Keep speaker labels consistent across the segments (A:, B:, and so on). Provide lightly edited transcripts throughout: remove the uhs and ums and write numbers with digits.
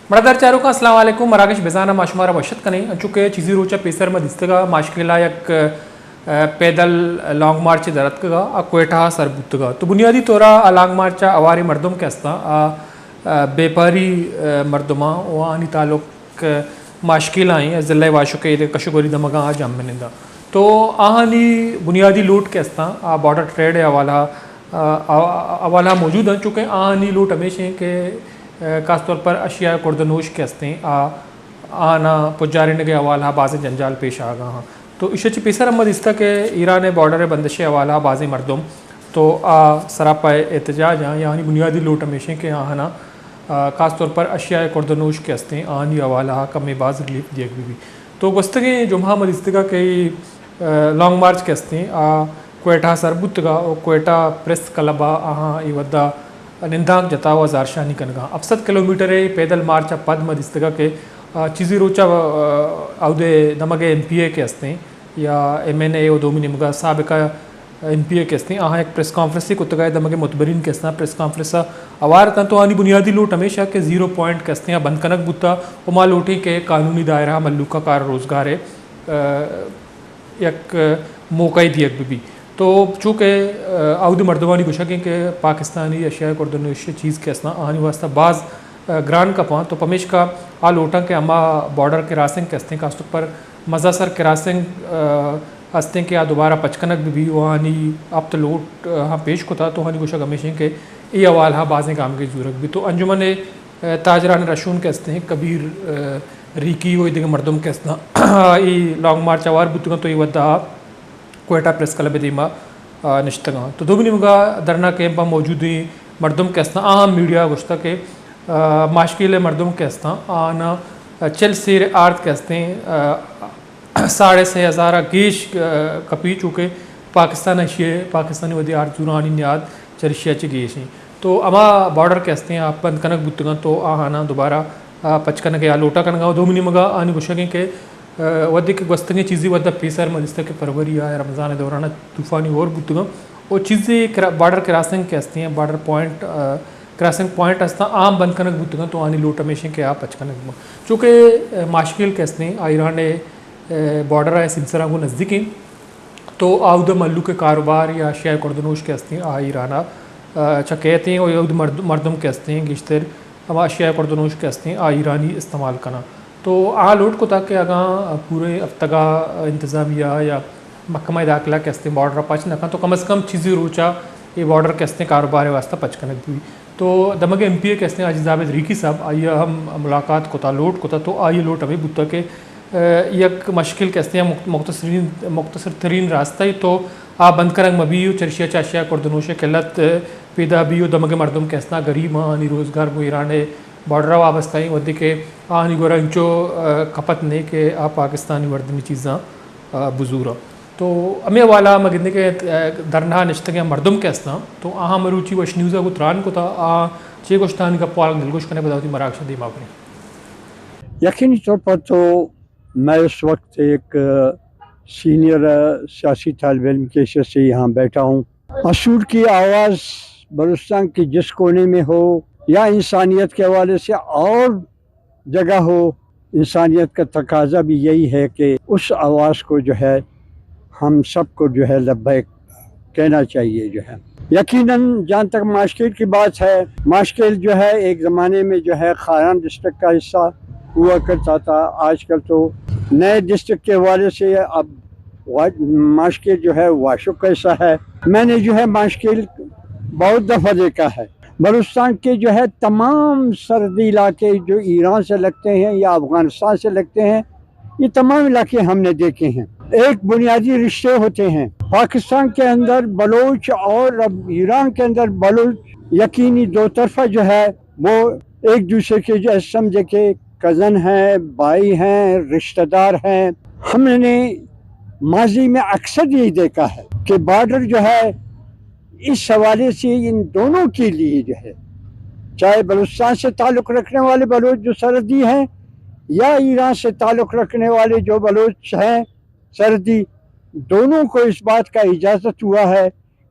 A: برادر چارو کا السلام علیکم مراکش بزانہ ماشمارا بشت کنے چونکہ چیزی روچا پیسر میں دستگا ماشکلہ یک پیدل لانگ مارچ درت کا کوئٹہ سر بوتگا تو بنیادی طورا لانگ مارچا اواری مردم کے استا بے پاری مردماں وانی تعلق ماشکل آئیں ضلع واشکے کشگوری دمگا آج ہم منندہ تو آہانی بنیادی لوٹ کے استا بارڈر ٹریڈ حوالہ موجود ہیں چونکہ آہانی لوٹ ہمیشہ ہیں کہ خاص طور پر اشیاء کردنوش کے ہستے آنا پجارنے کے حوالہ بعض جنجال پیش آ گا ہاں تو اشچ پیسر احمد استا کہ ایران بارڈر بندش حوالہ بعض مردم تو سراپا احتجاج ہیں یعنی بنیادی لوٹ ہمیشہ کہ آنا خاص طور پر اشیاء کردنوش کے ہستے آنی حوالہ کم باز ریلیف دیکھ بھی تو گستگیں جمعہ مدستگا کہ لانگ مارچ کے ہستے کوئٹہ سربتگا اور کوئٹہ پریس کلبا آہاں ای ودا نندانگ جتاو ہزار شانی کنگا اب 7 کلومیٹر پیدل مارچ پد مدستگا کے چیزی روچا اودے دمگے ایم پی اے کے ہستے یا ایم این اے او دومی نمگا سابقہ ایم پی اے کے ہستے آہاں ایک پریس کانفرنسی کتگائے دمگے متبرین کے ہستے پریس کانفرنس اوارتاں تو آنی بنیادی لوٹ ہمیشہ کہ 0 پوائنٹ کے ہستے بند کنک بوتا وما لوٹی کے قانونی دائرہ ملوکہ کار روزگار ہے یک موقعی دیگ بھی تو چونکہ اود مردمانی گوشکیں کہ پاکستانی اشیاء کردنوش چیز کے اسنا آہانی واسطہ بعض گران کپاں تو پمیش کا لوٹاں کے اما بارڈر کراسنگ کے ہستے خاص طور پر مزہ سر کراسنگ ہستے کہ دوبارہ پچکنک بھی وہانی اب تو لوٹ ہاں پیش کو تھا تو ہانی گوشک ہمیشہ کہ ای اوال ہاں بعضیں کام کی ضرورت بھی تو انجمن تاجران رشون کے ہستے ہیں کبیر ریکی ہوئی دیکھ مردم کے ہسنا ای لانگ مارچ اوار بتگا تو ای ودا کوئٹہ پریس کلب دیما نشتگاں تو دومی نمگا درنا کیمپا موجود ہیں مردم کے ہستا اہم میڈیا گوشتا کہ ماشکل مردم کے ہستا آنا چل سیر آرت کے ہستے 6,500 گیش کپی چونکہ پاکستانی ودی آرت زورانی نیاد چرشیا چی گیش ہیں تو اما بارڈر کے ہستے آپ بند کنک بتگاں تو آنا دوبارہ پچکنک یا لوٹا کنگا دومی نمگا آنی گوشگیں کہ ودی کے گستنگی چیزی ودا پیسر مدستہ کہ فروری آیا رمضان دورانہ طوفانی اور بتگاں اور چیزیں بارڈر کراسنگ کے ہستے ہیں بارڈر پوائنٹ کراسنگ پوائنٹ ہستا عام بند کنک بتگاں تو آنی لوٹ ہمیشہ کہ آپ پچکنک چونکہ ماشکل کے ہستے ایران بارڈر ہے سلسلہ کو نزدیک ہیں تو آؤد ملو کے کاروبار یا اشیاء کردنوش کے ہستے ہیں ایرانہ چکیتے ہیں اور آؤد مردم کے ہستے ہیں گشتر اما اشیاء کردنوش کے ہستے ہیں ایرانی استعمال کرنا تو لوٹ کو تاکہ اگاں پورے افتگا انتظامیہ یا محکمہ داخلہ کے ہستے بارڈر پچ نہ تو کم از کم چیزی روچا یہ بارڈر کے ہستے کاروبار واسطہ پچکنک دی تو دمگے ایم پی اے کے ہستے عزیز عابد ریکی صاحب آئیے ہم ملاقات کو تھا لوٹ کو تھا تو آئیے لوٹ ابھی بتا کہ یک مشکل کے ہستے مختصر ترین راستہ ہی تو آپ بند کرنگ مبیو چرشیا چاشیا کردنوش قلت پیدا بیو دمگے مردم کے ہسنا غریب آنی روزگار کو ایران بارڈر وابستہ ہیں ودی کے آنی گورا انچو کپت نہیں کہ آپ پاکستانی وردنی چیزاں بزورا تو ہمیں والا مگندے کے درنہا نشتگیں مردم کے ہسنا تو آہاں مروچی وش نیوزا کو تران کو تھا چھ گوشتانی کا پوال دلگوش کرنے بتاؤ تھی مراکش دیما اپنی
B: یقینی طور پر تو میں اس وقت ایک سینئر سیاسی طالب علم کی حیثیت سے یہاں بیٹھا ہوں اصول کی آواز بلوچستان کی جس کونے میں ہو یا انسانیت کے حوالے سے اور جگہ ہو انسانیت کا تقاضا بھی یہی ہے کہ اس آواز کو جو ہے ہم سب کو جو ہے لبیک کہنا چاہیے جو ہے یقیناً جہاں تک ماشکل کی بات ہے ماشکل جو ہے ایک زمانے میں جو ہے خاران ڈسٹرکٹ کا حصہ ہوا کرتا تھا آج کل تو نئے ڈسٹرکٹ کے حوالے سے اب ماشکل جو ہے واشک کا حصہ ہے میں نے جو ہے ماشکل بہت دفعہ دیکھا ہے بلوچستان کے جو ہے تمام سرحدی علاقے جو ایران سے لگتے ہیں یا افغانستان سے لگتے ہیں یہ تمام علاقے ہم نے دیکھے ہیں ایک بنیادی رشتے ہوتے ہیں پاکستان کے اندر بلوچ اور اب ایران کے اندر بلوچ یقینی دو طرفہ جو ہے وہ ایک دوسرے کے جو سمجھے کہ کزن ہیں بھائی ہیں رشتہ دار ہیں ہم نے ماضی میں اکثر یہی دیکھا ہے کہ بارڈر جو ہے اس حوالے سے ان دونوں کے لیے جو ہے چاہے بلوچستان سے تعلق رکھنے والے بلوچ جو سرحدی ہیں یا ایران سے تعلق رکھنے والے جو بلوچ ہیں سرحدی دونوں کو اس بات کا اجازت ہوا ہے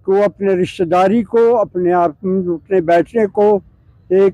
B: کہ وہ اپنے رشتہ داری کو اپنے بیٹھنے کو ایک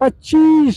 B: 25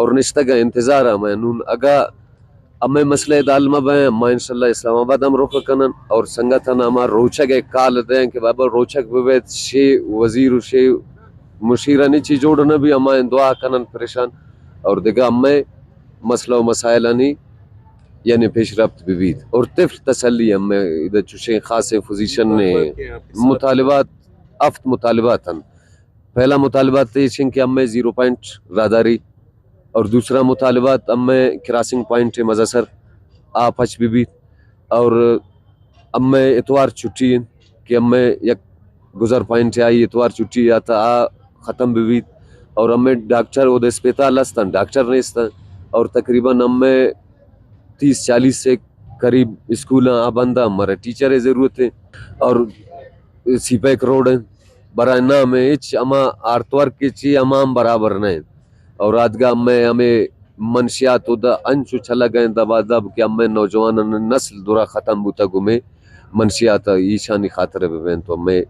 C: اور نشتگا انتظار ہمیں نون اگا امی مسئلہ دالمہ بہیں ما انشاءاللہ اسلام آباد ہم روح کنن اور سنگتن ہما روچک ایک کال دیں کہ بابا روچک بویت شی وزیر و شی مشیرانی چی جوڑنا بھی ہما دعا کنن پریشان اور دیگا امی مسئلہ و مسائلانی یعنی پیش رفت ببید اور طفل تسلی ہمیں ادھر چوشیں خاص پوزیشن نے مطالبات افت مطالبات ہیں. پہلا مطالبات تیشن کہ ہمیں 0 پوائنٹ راداری اور دوسرا مطالبات ہمیں کراسنگ پوائنٹ مزاسر آپ ہچ ببید اور ہمیں اتوار چھٹی ہیں کہ ہمیں یک گزر پوائنٹ آئی اتوار چھٹی آتا آ ختم ببید اور ہمیں ڈاکٹر او دے اسپیتال ہستن ڈاکٹر نہیں ہستن اور تقریباً ہمیں 30-40 سے قریب اسکولاں آبندہ ہمارا ٹیچر ضرورت ہے اور سی پیک روڈ ہیں برائے نہ ہمیں اچ اما آرتوار کے چی امام برابر نہیں اور آدگاہ ہمیں منشیات ہوتا انچو چھلا گئے دبا دب کہ ہمیں نوجوان نسل دورا ختم بوتا گمیں منشیات ایشانی خاطر ببین تو ہمیں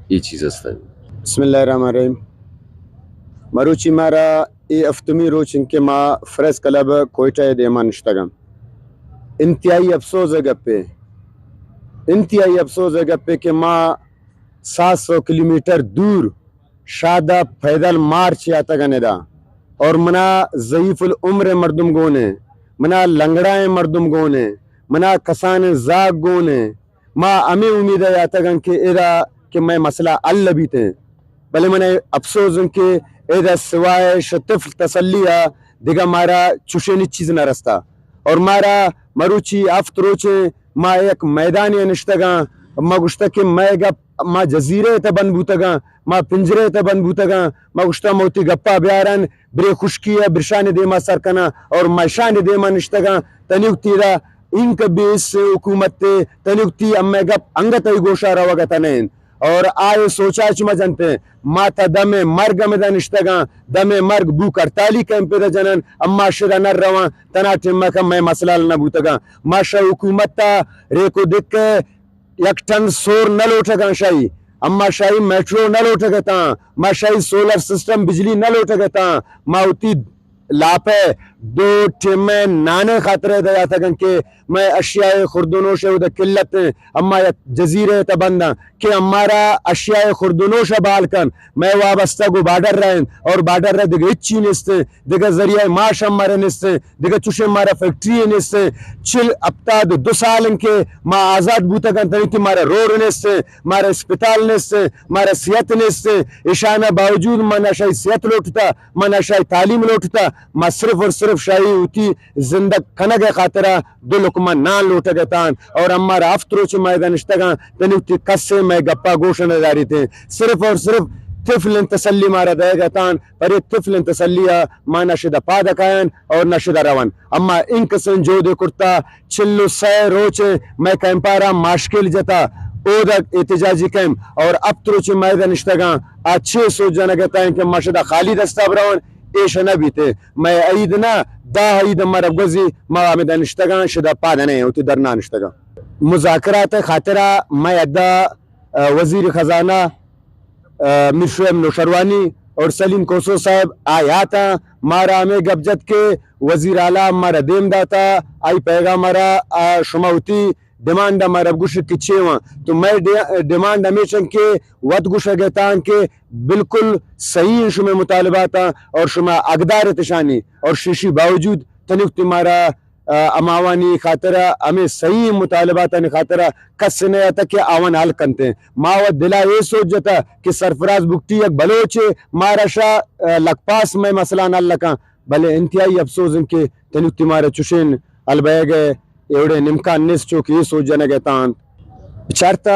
C: یہ چیز ہستا ہے.
D: بسم اللہ الرحمن الرحیم. مروچی مارا ای افتمی روچن کے ما فریز کلب کوئٹہ دیمان نشتگم انتہائی افسوس ہے گپے انتہائی افسوس ہے گپے کہ ما 700 کلومیٹر دور شادہ پیدل مارچ آتا گنے دا اور منا ضعیف العمر مردم گونے منا لنگڑائیں مردم گونے منا کسان زاگ گونے ما ہمیں امید ہے آتا گن کہ ایدہ کہ میں مسئلہ اللہ بھی تھے بلے منے افسوس ان کے ایدہ سوائے شطف تسلیہ دیگا مارا چوشینی چیز نہ رستا اور مارا مروچی آفت روچے ما ایک میدانی نشتگاں ما گشتا کہ میں گپ ما جزیرے تا بند بوتگاں ما پنجرے تا بند بوتگاں ما گشتا موتی گپا بیارن برے خشکی ہے برشان دیما سرکنا اور مشان دیما نشتگاں تنیوکتی دا ان کبیس حکومت تے تنیوکتی امی گپ انگتا ہی گوشا روا گتا نہیں اور آئے سوچا چما جنتے ما تا دم مرگ میں دا نشتگاں دم مرگ بو کرتالی کیمپے دا جنن اما شدہ نر روان تنا ٹیمہ کا میں مسئلہ لنا بوتگاں ما شا حکومت تا ریکو دکھے یک ٹن سور نہ لوٹگاں شاہی اما شاہی میٹرو نہ لوٹگتا ما شاہی سولر سسٹم بجلی نہ لوٹگتا ما ہوتی لاپے دو ٹیمیں نانے خاطرے دا جاتا گن کہ میں اشیاء خردنوش دا قلت اما جزیرے تبندہ کہ ہمارا اشیاء خردنوش بال کن میں وابستہ کو بارڈر رہن اور بارڈر رہ دیگا اچھی نستے دیگا ذریعہ معاش ہمارے نستے دیگا چوشے ہمارا فیکٹری نستے چل ابتاد 2 سال ان کے ما آزاد بوتا گن تنیتی مارا روڈ نستے مارا اسپتال نستے مارا صحت نستے اشانہ باوجود ما نشائی صحت لوٹتا ما نشائی تعلیم لوٹتا ما صرف اور صرف شاہی ہوتی زندہ کنگ خاطرہ 2 لقمہ نان لوٹا گتان اور ہمارا افترو چھ میدان اشتگاں تنیوتی کسے میں گپا گوشن داری تھے صرف اور صرف طفل تسلی مارا دے گتان پر یہ طفل تسلیہ ما نشدہ پادا کائن اور نشدہ روان اما ان کسن جو دے کرتا چلو سے روچے میں کیمپارا ماشکل جتا او دا احتجاجی کیم اور اب تروچ میدان اشتگاں اچھے سوچ جانا گتا ہے کہ ماشدہ خالی دستا براؤن ایش نبی تھے میں عید نا دا عید مرب گزی ما میدان اشتگاں شدہ پادا نہیں ہوتی درنا نشتگاں مذاکرات خاطرہ میں ادا وزیر خزانہ میر شعیب نوشروانی اور سلیم کوسو صاحب آیا تھا مارا ہمیں گبجت کے وزیر اعلیٰ مارا دیم داتا آئی پیغا مارا شماوتی ڈیمانڈ ہمارا گوشت کچھے ہوا تو میں ڈیمانڈ ہمیشن کے ود گوشت گیتان کے بالکل صحیح شما مطالباتا اور شما اقدار تشانی اور شیشی باوجود تنیوک تمہارا اماوانی خاطرہ ہمیں صحیح مطالبات خاطرہ کس سے نہیں آتا کہ آوان حل کنتے ہیں ماوت دلا یہ سوچ جاتا کہ سرفراز بکتی ایک بلوچے مارا شاہ لکپاس میں مسئلہ نہ لکا بلے انتہائی افسوس ان کے تنیوک تمہارا چوشین البے گئے ایوڑے نمکان نیس چوک یہ سوچ جانا گئے تان چارتا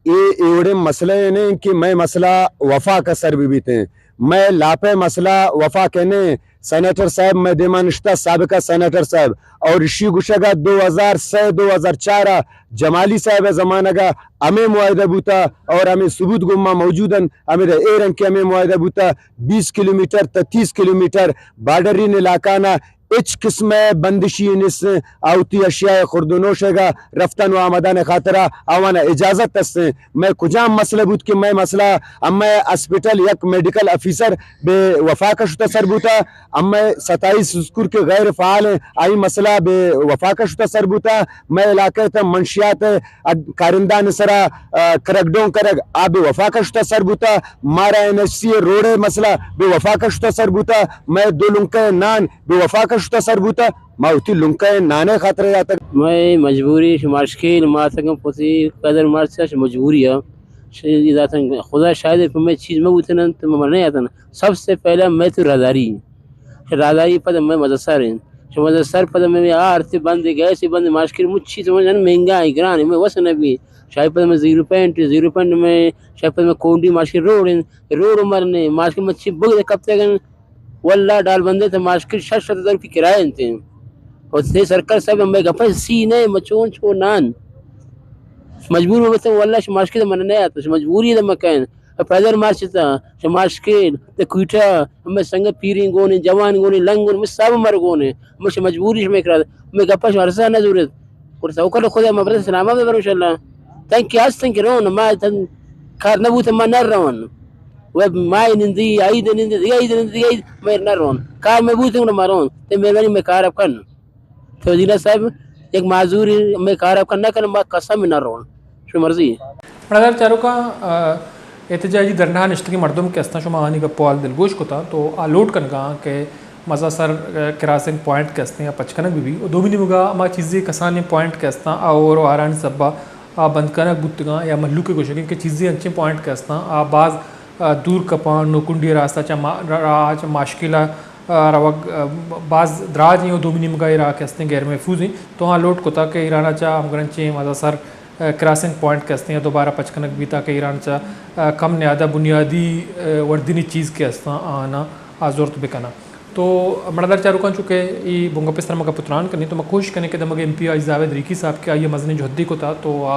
D: یہ ایوڑے مسئلہ نہیں کہ میں مسئلہ وفا کا سر بھی تھے میں لاپے مسئلہ وفا کہنے سینیٹر صاحب میں دیما نشتہ سابقہ سینیٹر صاحب اور رشی گشگا 2003-2004 جمالی صاحب زمانہ گا ہمیں معاہدہ بوتا اور ہمیں ثبوت گمہ موجوداً ہمیں ایرن کے ہمیں معاہدہ بوتا 20 کلومیٹر تا 30 کلومیٹر بارڈرین علاقہ نا اچ قسم بندشی نس آوتی اشیاء خوردونوشگا رفتن و آمدن خاطرہ آوانا اجازت است میں کجام مسئلہ بود کہ میں مسئلہ اما اسپیٹل یک میڈیکل افیسر بے وفا کا شتا سر بوتا اما 27 سکور کے غیر فعال ہیں آئی مسئلہ بے وفا کا شتا سر بوتا میں علاقہ تا منشیات کارندان سرا کرگڈوں کرگ آ بے وفا کا شتا سر بوتا مارا NHC روڑے مسئلہ بے وفا کا شتا سر بوتا میں 2 لنکہ نان بے وفا کا شتا سر بوتا ماوتی لنکہ نانے خاطر جاتا
E: میں مجبوری مشکل مارتگم پوتی قدر مارتش مجبوری ہے خدا شاید میں چیز میں ہوتے نا تو میں نہیں آتا نا سب سے پہلا میں تو راداری پتہ میں مدرسہ رہن مدرسہ پتہ میں آرتی بند گئے سی بند مشکل مچھی تو مہنگا ہے گران میں وسن بھی شاید پتہ میں 0.0 میں شاید پتہ میں کونڈی مشکل روڈ مرنے مشکل مچھی بگ کب تک واللہ ڈال بندے تھے مشکل 600 روپے کرائے تھے اور تھے سرکار صاحب میں گپا سی نہیں مچون چھو نان مجبور میں بتا واللہ مشکل من نہیں آتا مجبوری ہے مکان پیدر مارچتا مشکل تے کوٹا میں سنگ پیرین گونے جوان گونے لنگون میں سب مر گونے مش مجبوری میں کرا میں گپا شرسا نہ ضرورت اور توکل خدا مبرد سلامہ میں ان شاء اللہ تhank you اس تhank you ما کار نہ بوت ما نرون و ما نندی عيد نندی عيد ما نرون کار میں بوت نہ مارون تے مہربانی میں کار اپ کن تو ضلع صاحب ایک معذوری میں کار اپ کرنا کن ما قسم نہ رون شو مرضی
A: برادر چاروں کا احتجاجی دھرنا نشتگی مردم کے استنا شما آنی کا پوال دلگوش کو تھا تو آلوٹ کنگا کہ مزا سر کراسنگ پوائنٹ کے استنا یا پچکنک بھی دو بھی نہیں ہوگا اما چیزیں کسانی پوائنٹ کے استنا اور آران سبا بندکنک بودتگا یا ملو کے گوشگیں کہ چیزیں انچے پوائنٹ کے استنا بعض دور کپان نوکنڈی راستہ چا ماشکلہ روگ بعض دراج ہیں دو بھی نہیں ہوگا عراق کے استنے غیر محفوظ ہیں تو ہاں لوٹ کو تھا کہ ایرانہ چا ہمگرنچے مزا سر کراسنگ پوائنٹ کہتے ہیں دوبارہ پچکنک بھی تاکہ ایران چا کم نیادہ بنیادی وردنی چیز کے استنا آنا آزورت بکنا تو مردر چارو کن چکے یہ بونگا پس طرح مگا پتران کرنی تو میں کوشش کرنے کہ دمگا MP آئی جاوید ریکی صاحب کے آئیے مزنی جہدی کو تھا تو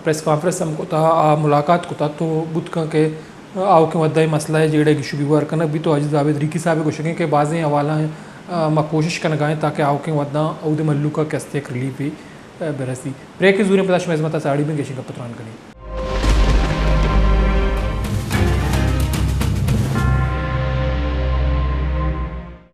A: پریس کانفرنس ہم کو تھا ملاقات کو تھا تو بدھ کا کہ آؤ کے مدعی مسئلہ ہے جیڑے گی شبی وار کنک بھی تو آئی جاوید ریکی صاحب کو شکیں کہ بعضیں حوالہ ہیں میں کوشش کرنا گائیں تاکہ آؤ کے مدعا عود ملو کا کیستے ایک ریلیف بھی برسی بریک کے زوریں پتہ شما عظمتہ ساڑی میں گیشنگا پتران کریں